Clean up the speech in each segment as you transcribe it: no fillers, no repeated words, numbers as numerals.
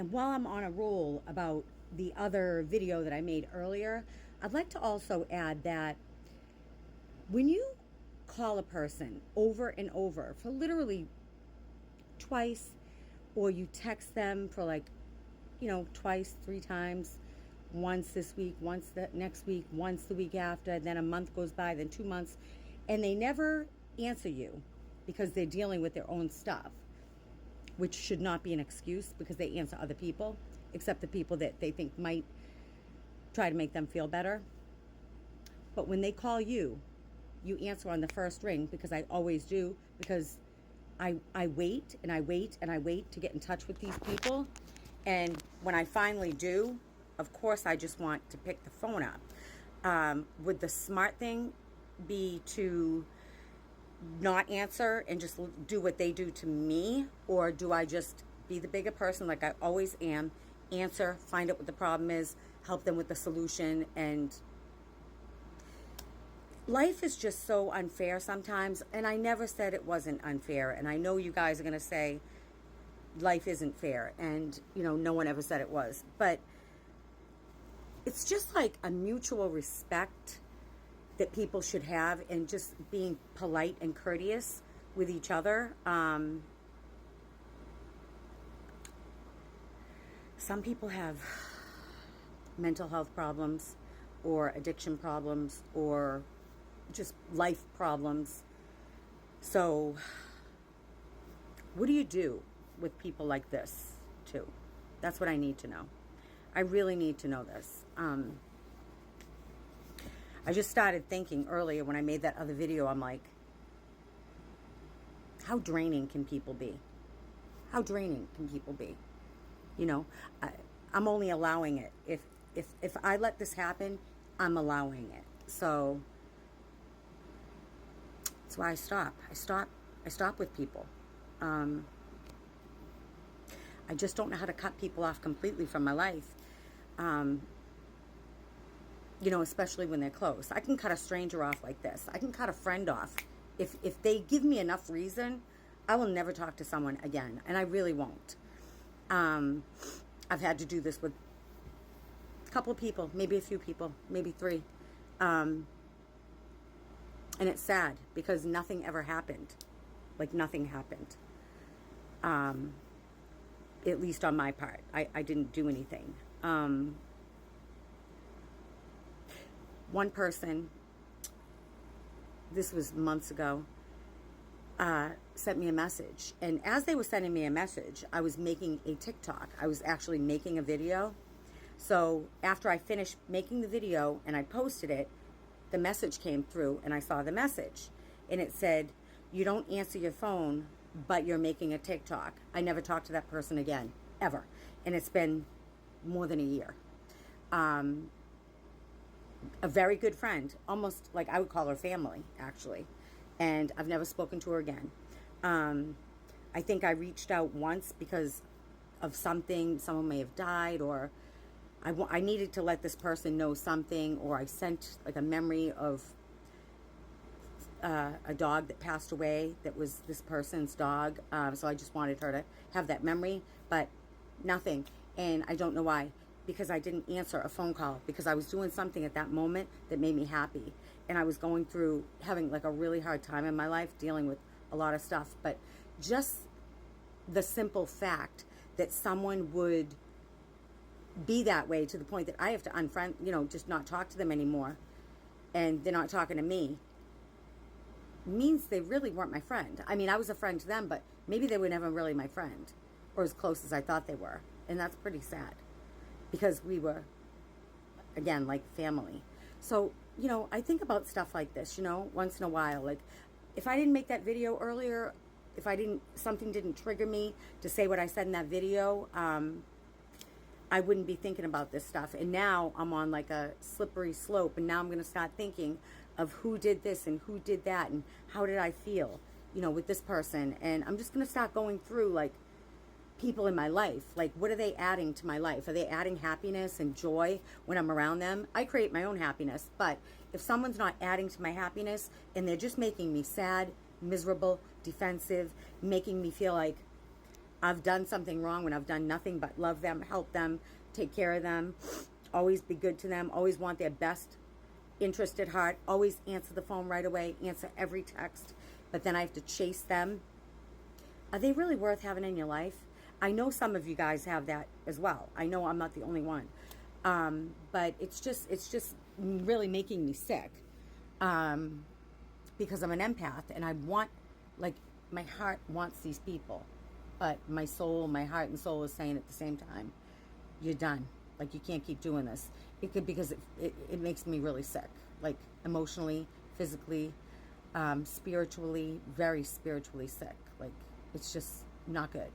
And while I'm on a roll about the other video that I made earlier, I'd like to also add that when you call a person over and over for literally twice, or you text them for like, twice, 3 times, once this week, once the next week, once the week after, then a month goes by, then 2 months, and they never answer you because they're dealing with their own stuff, which should not be an excuse because they answer other people, except the people that they think might try to make them feel better. But when they call you, you answer on the first ring, because I always do, because I wait and I wait and I wait to get in touch with these people. And when I finally do, of course, I just want to pick the phone up. Would the smart thing be to not answer and just do what they do to me? Or do I just be the bigger person like I always am, answer, find out what the problem is, help them with the solution? And life is just so unfair sometimes, and I never said it wasn't unfair. And I know you guys are going to say life isn't fair, and no one ever said it was. But it's just like a mutual respect that people should have, and just being polite and courteous with each other. Some people have mental health problems, or addiction problems, or just life problems. So what do you do with people like this too? That's what I need to know. I really need to know this. I just started thinking earlier when I made that other video, I'm like, how draining can people be? How draining can people be? I'm only allowing it. If I let this happen, I'm allowing it. So that's why I stop. I stop with people. I just don't know how to cut people off completely from my life. Especially when they're close. I can cut a stranger off like this. I can cut a friend off. If they give me enough reason, I will never talk to someone again. And I really won't. I've had to do this with a couple of people, maybe a few people, maybe 3. And it's sad because nothing ever happened. Like nothing happened. At least on my part. I didn't do anything. One person, this was months ago, sent me a message. And as they were sending me a message, I was making a TikTok. I was actually making a video. So after I finished making the video and I posted it, the message came through and I saw the message. And it said, "You don't answer your phone, but you're making a TikTok." I never talked to that person again, ever. And it's been more than a year. A very good friend, almost like I would call her family, actually. And I've never spoken to her again. I think I reached out once because of something. Someone may have died, or I needed to let this person know something, or I sent like a memory of a dog that passed away that was this person's dog. So I just wanted her to have that memory, but nothing. And I don't know why. Because I didn't answer a phone call, because I was doing something at that moment that made me happy. And I was going through, having like a really hard time in my life, dealing with a lot of stuff. But just the simple fact that someone would be that way, to the point that I have to unfriend, just not talk to them anymore, and they're not talking to me, means they really weren't my friend. I mean, I was a friend to them, but maybe they were never really my friend, or as close as I thought they were. And that's pretty sad. Because we were, again, like family. So, I think about stuff like this, once in a while. Like, if I didn't make that video earlier, if something didn't trigger me to say what I said in that video, I wouldn't be thinking about this stuff. And now I'm on like a slippery slope. And now I'm going to start thinking of who did this and who did that, and how did I feel, with this person. And I'm just going to start going through like people in my life. Like, what are they adding to my life? Are they adding happiness and joy when I'm around them? I create my own happiness, but if someone's not adding to my happiness and they're just making me sad, miserable, defensive, making me feel like I've done something wrong, when I've done nothing but love them, help them, take care of them, always be good to them, always want their best interest at heart, always answer the phone right away, answer every text, but then I have to chase them. Are they really worth having in your life? I know some of you guys have that as well. I know I'm not the only one. But it's just really making me sick. Because I'm an empath and I want, like, my heart wants these people. But my soul, my heart and soul is saying at the same time, you're done. Like, you can't keep doing this. Because it makes me really sick. Like, emotionally, physically, spiritually, very spiritually sick. Like, it's just not good.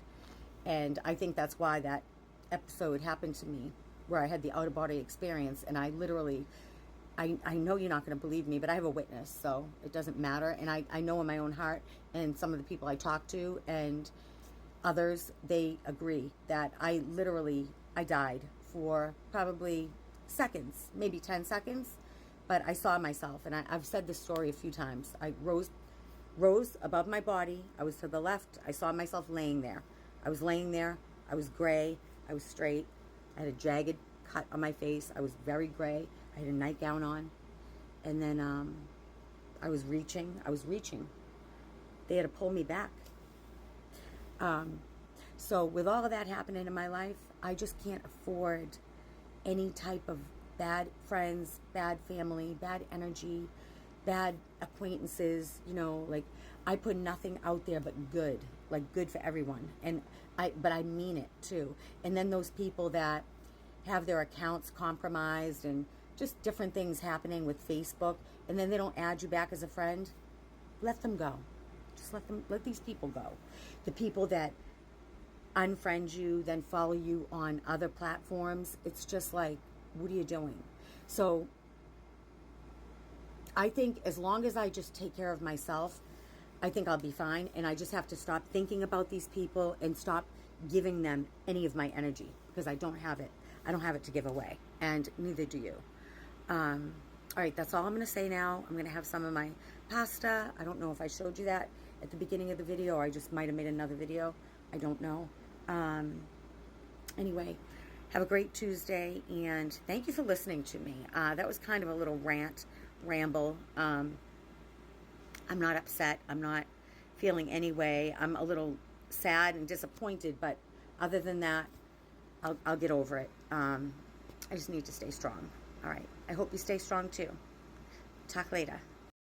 And I think that's why that episode happened to me, where I had the out-of-body experience. And I literally, I know you're not going to believe me, but I have a witness, so it doesn't matter. And I know in my own heart, and some of the people I talk to and others, they agree that I died for probably seconds, maybe 10 seconds. But I saw myself, and I've said this story a few times. I rose above my body. I was to the left. I saw myself laying there. I was laying there. I was gray. I was straight. I had a jagged cut on my face. I was very gray. I had a nightgown on. And then I was reaching. They had to pull me back. So with all of that happening in my life, I just can't afford any type of bad friends, bad family, bad energy, bad acquaintances. You know, like, I put nothing out there but good, like good for everyone. But I mean it too. And then those people that have their accounts compromised and just different things happening with Facebook, and then they don't add you back as a friend, let them go. Just let these people go. The people that unfriend you, then follow you on other platforms, it's just like, what are you doing? So I think as long as I just take care of myself, I think I'll be fine. And I just have to stop thinking about these people and stop giving them any of my energy, because I don't have it. I don't have it to give away, and neither do you. All right, that's all I'm going to say now. I'm going to have some of my pasta. I don't know if I showed you that at the beginning of the video, or I just might have made another video. I don't know. Anyway, have a great Tuesday, and thank you for listening to me. That was kind of a little ramble. I'm not upset. I'm not feeling any way. I'm a little sad and disappointed, but other than that, I'll get over it. I just need to stay strong. All right. I hope you stay strong too. Talk later.